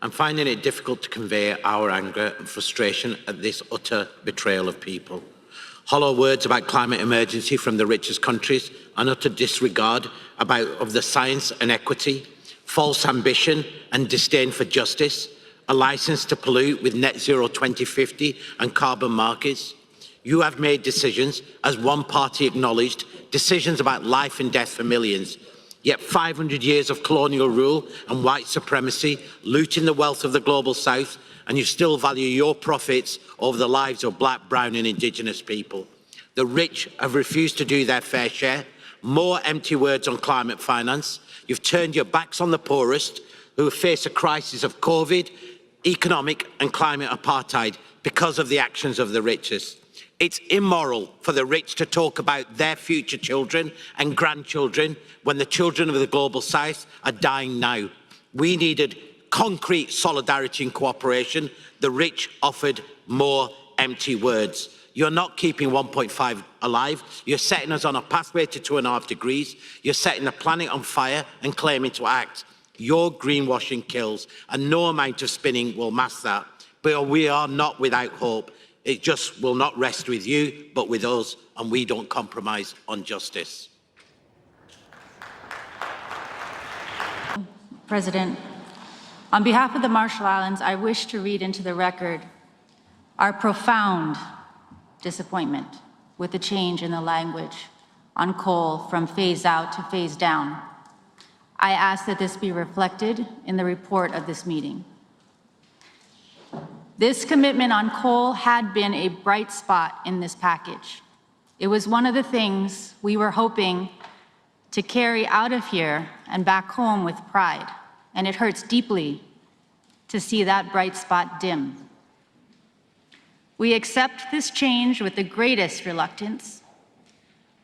I'm finding it difficult to convey our anger and frustration at this utter betrayal of people. Hollow words about climate emergency from the richest countries, an utter disregard of the science and equity, false ambition and disdain for justice, a license to pollute with net zero 2050 and carbon markets. You have made decisions, as one party acknowledged, decisions about life and death for millions. Yet 500 years of colonial rule and white supremacy, looting the wealth of the global south, and you still value your profits over the lives of black, brown and indigenous people. The rich have refused to do their fair share. More empty words on climate finance. You've turned your backs on the poorest, who face a crisis of COVID, economic and climate apartheid because of the actions of the richest. It's immoral for the rich to talk about their future children and grandchildren when the children of the global south are dying now. We needed concrete solidarity and cooperation. The rich offered more empty words. You're not keeping 1.5 alive. You're setting us on a pathway to 2.5 degrees. You're setting the planet on fire and claiming to act. Your greenwashing kills, and no amount of spinning will mask that. But we are not without hope. It just will not rest with you, but with us, and we don't compromise on justice. President, on behalf of the Marshall Islands, I wish to read into the record our profound disappointment with the change in the language on coal from phase out to phase down. I ask that this be reflected in the report of this meeting. This commitment on coal had been a bright spot in this package. It was one of the things we were hoping to carry out of here and back home with pride, and it hurts deeply to see that bright spot dim. We accept this change with the greatest reluctance.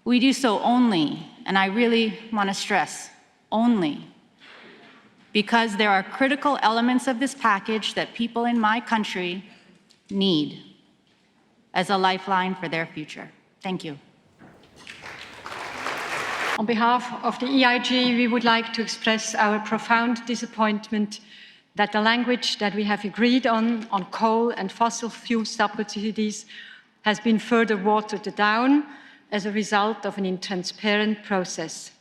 We do so only, and I really want to stress, only, because there are critical elements of this package that people in my country need as a lifeline for their future. Thank you. On behalf of the EIG, we would like to express our profound disappointment that the language that we have agreed on coal and fossil fuel subsidies has been further watered down as a result of an intransparent process.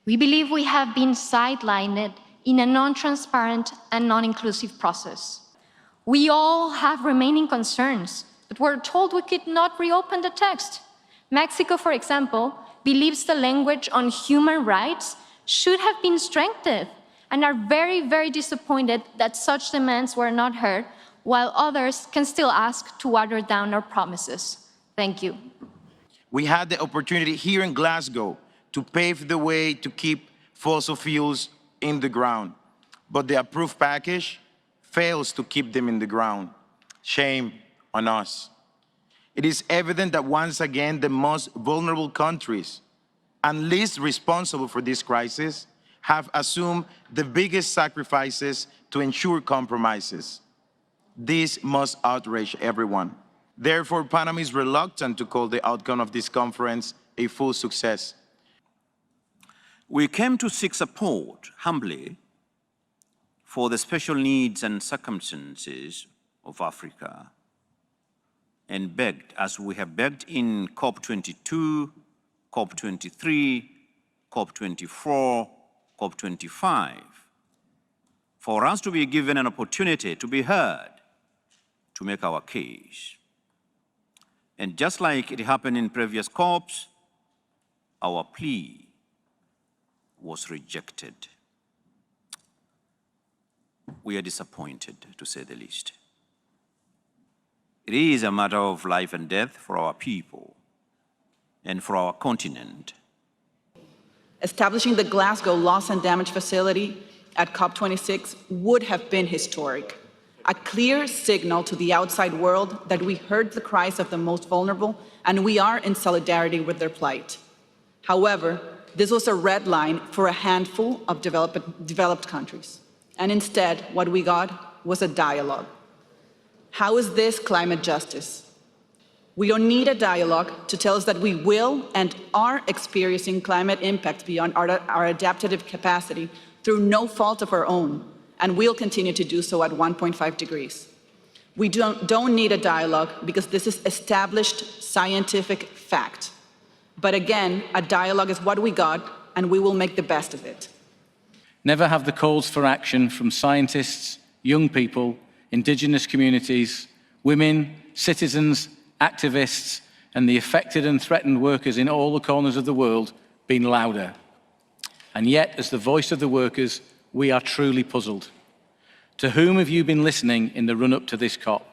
We believe we have been sidelined in a non-transparent and non-inclusive process. We all have remaining concerns, but we're told we could not reopen the text. Mexico, for example, believes the language on human rights should have been strengthened and are very, very disappointed that such demands were not heard, while others can still ask to water down our promises. Thank you. We had the opportunity here in Glasgow to pave the way to keep fossil fuels in the ground, but the approved package fails to keep them in the ground. Shame on us. It is evident that once again, the most vulnerable countries and least responsible for this crisis have assumed the biggest sacrifices to ensure compromises. This must outrage everyone. Therefore, Panama is reluctant to call the outcome of this conference a full success. We came to seek support humbly for the special needs and circumstances of Africa, and begged, as we have begged in COP22, COP23, COP24, COP25, for us to be given an opportunity to be heard, to make our case. And just like it happened in previous COPs, our plea was rejected. We are disappointed, to say the least. It is a matter of life and death for our people and for our continent. Establishing the Glasgow Loss and Damage Facility at COP26 would have been historic, a clear signal to the outside world that we heard the cries of the most vulnerable and we are in solidarity with their plight. However, this was a red line for a handful of developed countries. And instead, what we got was a dialogue. How is this climate justice? We don't need a dialogue to tell us that we will and are experiencing climate impacts beyond our adaptive capacity through no fault of our own, and we'll continue to do so at 1.5 degrees. We don't need a dialogue because this is established scientific fact. But again, a dialogue is what we got, and we will make the best of it. Never have the calls for action from scientists, young people, indigenous communities, women, citizens, activists, and the affected and threatened workers in all the corners of the world been louder. And yet, as the voice of the workers, we are truly puzzled. To whom have you been listening in the run-up to this COP?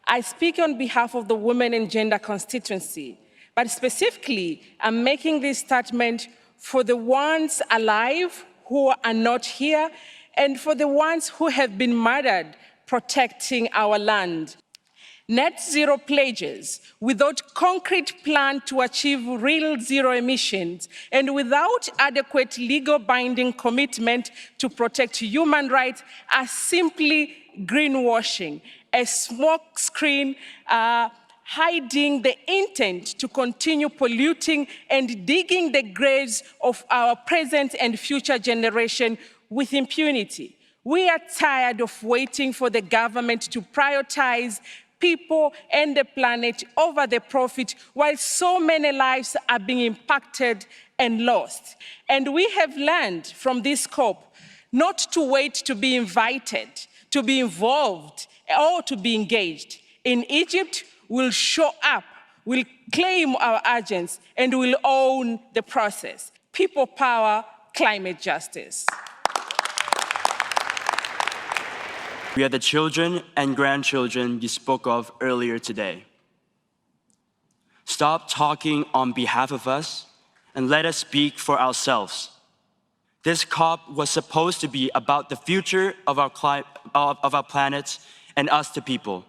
I speak on behalf of the Women and Gender constituency, but specifically, I'm making this statement for the ones alive who are not here, and for the ones who have been murdered protecting our land. Net zero pledges without concrete plan to achieve real zero emissions and without adequate legal binding commitment to protect human rights are simply greenwashing, a smokescreen hiding the intent to continue polluting and digging the graves of our present and future generation with impunity. We are tired of waiting for the government to prioritize people and the planet over the profit, while so many lives are being impacted and lost. And we have learned from this COP not to wait to be invited, to be involved, or to be engaged. In Egypt, we'll show up, we'll claim our urgency, and we'll own the process. People power, climate justice. We are the children and grandchildren you spoke of earlier today. Stop talking on behalf of us and let us speak for ourselves. This COP was supposed to be about the future of our planet and us the people,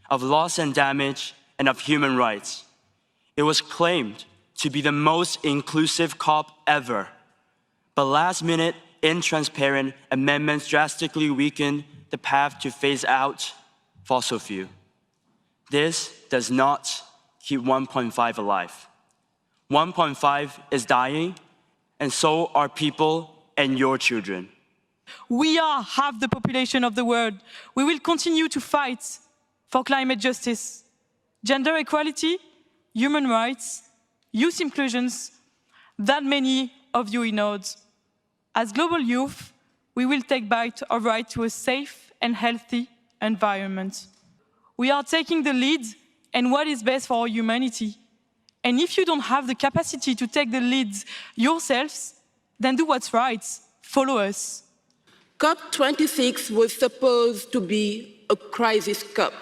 of loss and damage, and of human rights. It was claimed to be the most inclusive COP ever, but last-minute, intransparent amendments drastically weakened the path to phase out fossil fuel. This does not keep 1.5 alive. 1.5 is dying, and so are people and your children. We are half the population of the world. We will continue to fight for climate justice, gender equality, human rights, youth inclusions, that many of you ignored. As global youth, we will take back our right to a safe and healthy environment. We are taking the lead in what is best for humanity. And if you don't have the capacity to take the lead yourselves, then do what's right. Follow us. COP26 was supposed to be a crisis COP,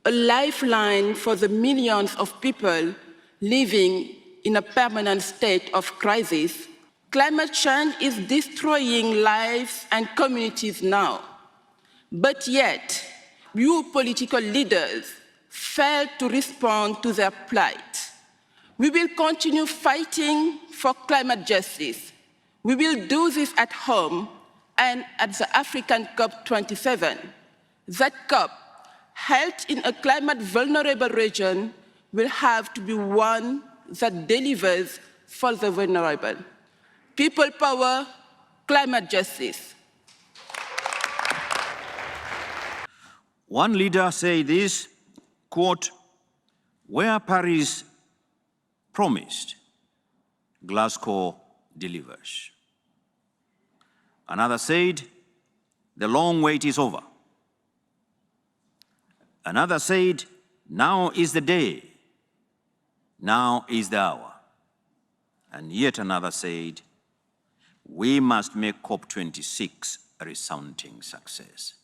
a lifeline for the millions of people living in a permanent state of crisis. Climate change is destroying lives and communities now. But yet, you political leaders failed to respond to their plight. We will continue fighting for climate justice. We will do this at home and at the African COP27. That COP, held in a climate-vulnerable region, will have to be one that delivers for the vulnerable. People power, climate justice. One leader said this, quote, "Where Paris promised, Glasgow delivers." Another said, "The long wait is over." Another said, "Now is the day, now is the hour." And yet another said, "We must make COP26 a resounding success."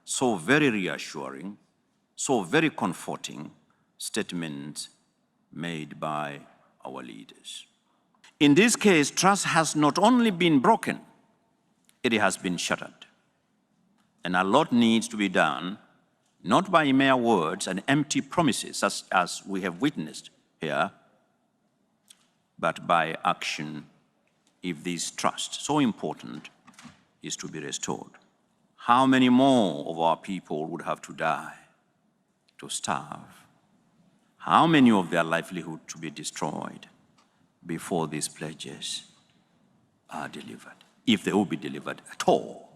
So very reassuring, so very comforting statements made by our leaders. In this case, trust has not only been broken, it has been shattered. And a lot needs to be done, not by mere words and empty promises, as we have witnessed here, but by action if this trust, so important, is to be restored. How many more of our people would have to die, to starve? How many of their livelihood to be destroyed before these pledges are delivered, if they will be delivered at all?